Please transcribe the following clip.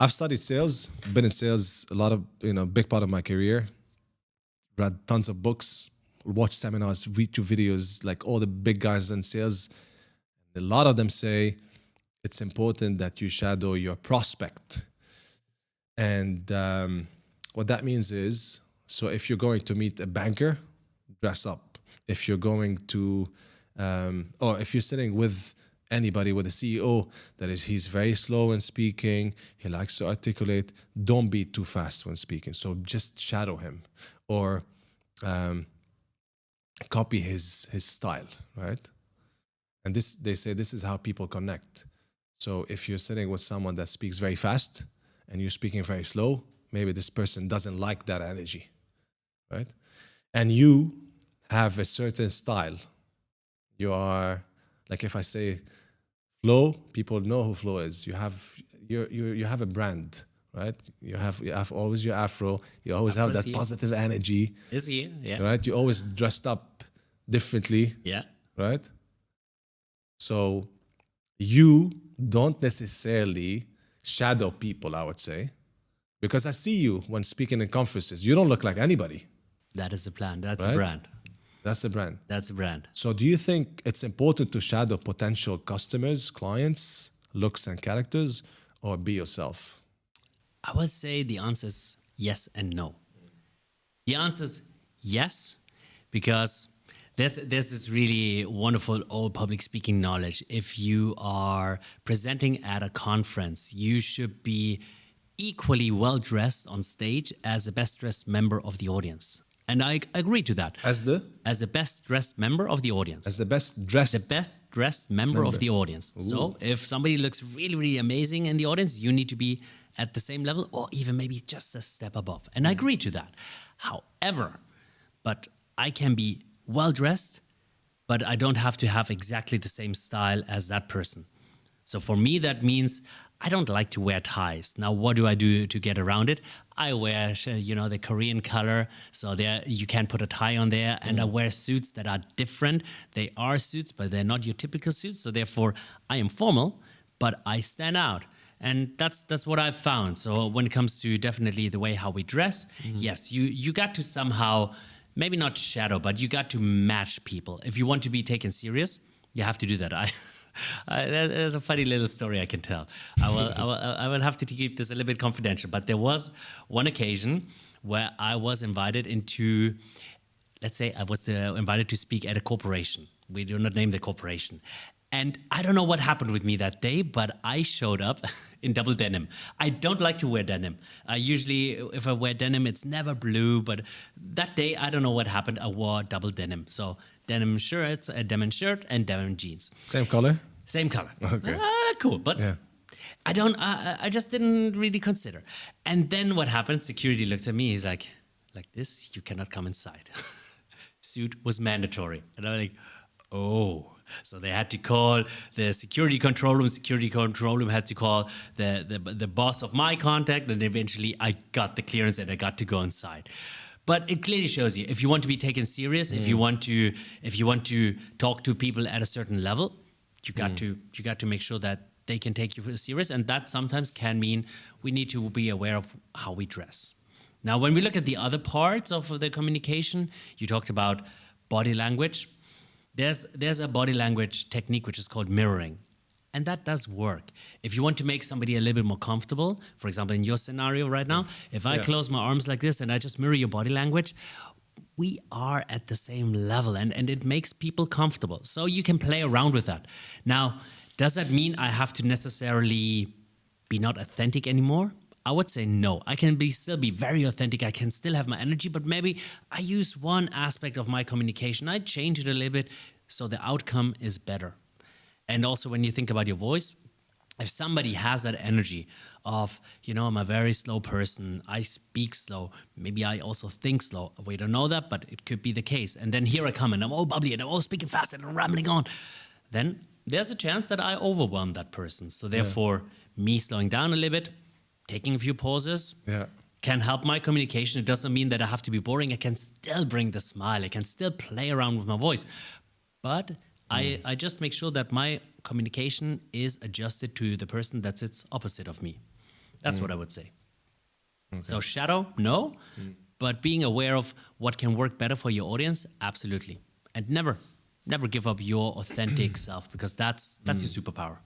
I've studied sales, been in sales a lot of, big part of my career, read tons of books, watched seminars, YouTube videos, like all the big guys in sales. A lot of them say it's important that you shadow your prospect. And what that means is, so if you're going to meet a banker, dress up. If you're going to, or if you're sitting with anybody, with a CEO, that is, he's very slow in speaking, he likes to articulate, don't be too fast when speaking. So just shadow him, or copy his style, right? And this, they say, this is how people connect. So if you're sitting with someone that speaks very fast and you're speaking very slow, maybe this person doesn't like that energy, right? And you have a certain style. You are, like, if I say Flo, people know who Flo is. You have a brand, right? You have always your afro. You always have that positive energy. Is he? Yeah. Right? You always dressed up differently. Yeah. Right? So you don't necessarily shadow people, I would say, because I see you when speaking in conferences. You don't look like anybody. That is the plan. That's Right? a brand. That's the brand. That's a brand. So do you think it's important to shadow potential customers, clients, looks and characters, or be yourself? I would say the answer is yes and no. The answer is yes, because there's this really wonderful old public speaking knowledge. If you are presenting at a conference, you should be equally well dressed on stage as the best dressed member of the audience. And I agree to that. As the best dressed member of the audience. As the best dressed? The best dressed member of the audience. Ooh. So if somebody looks really, really amazing in the audience, you need to be at the same level or even maybe just a step above. And I agree to that. However, but I can be well dressed, but I don't have to have exactly the same style as that person. So for me, that means I don't like to wear ties. Now, what do I do to get around it? I wear, the Korean color, so there you can't put a tie on there. And I wear suits that are different. They are suits, but they're not your typical suits. So therefore, I am formal, but I stand out. And that's what I've found. So when it comes to definitely the way how we dress, yes, you got to somehow, maybe not shadow, but you got to match people. If you want to be taken serious, you have to do that. There's a funny little story I can tell. I will have to keep this a little bit confidential. But there was one occasion where I was invited into, let's say I was invited to speak at a corporation. We do not name the corporation. And I don't know what happened with me that day, but I showed up in double denim. I don't like to wear denim. Usually, if I wear denim, it's never blue. But that day, I don't know what happened. I wore double denim. So denim shirts, a denim shirt, and denim jeans. Same color? Same color. Okay. Cool. But yeah. I just didn't really consider. And then what happened? Security looked at me. He's like this, you cannot come inside. Suit was mandatory. And I'm like, oh. So they had to call the security control room. Security control room had to call the boss of my contact. And eventually I got the clearance and I got to go inside. But it clearly shows you, if you want to be taken serious, if you want to talk to people at a certain level, you got to make sure that they can take you serious. And that sometimes can mean we need to be aware of how we dress. Now, when we look at the other parts of the communication, you talked about body language. There's a body language technique which is called mirroring. And that does work. If you want to make somebody a little bit more comfortable, for example, in your scenario right now, if I close my arms like this and I just mirror your body language, we are at the same level and it makes people comfortable. So you can play around with that. Now, does that mean I have to necessarily be not authentic anymore? I would say no. I can still be very authentic. I can still have my energy, but maybe I use one aspect of my communication. I change it a little bit so the outcome is better. And also when you think about your voice, if somebody has that energy of, I'm a very slow person, I speak slow, maybe I also think slow. We don't know that, but it could be the case. And then here I come and I'm all bubbly and I'm all speaking fast and I'm rambling on. Then there's a chance that I overwhelm that person. So therefore, me slowing down a little bit, taking a few pauses, can help my communication. It doesn't mean that I have to be boring. I can still bring the smile. I can still play around with my voice. But I just make sure that my communication is adjusted to the person that sits opposite of me. That's what I would say. So shadow, no, but being aware of what can work better for your audience, absolutely. And never give up your authentic self, because that's your superpower.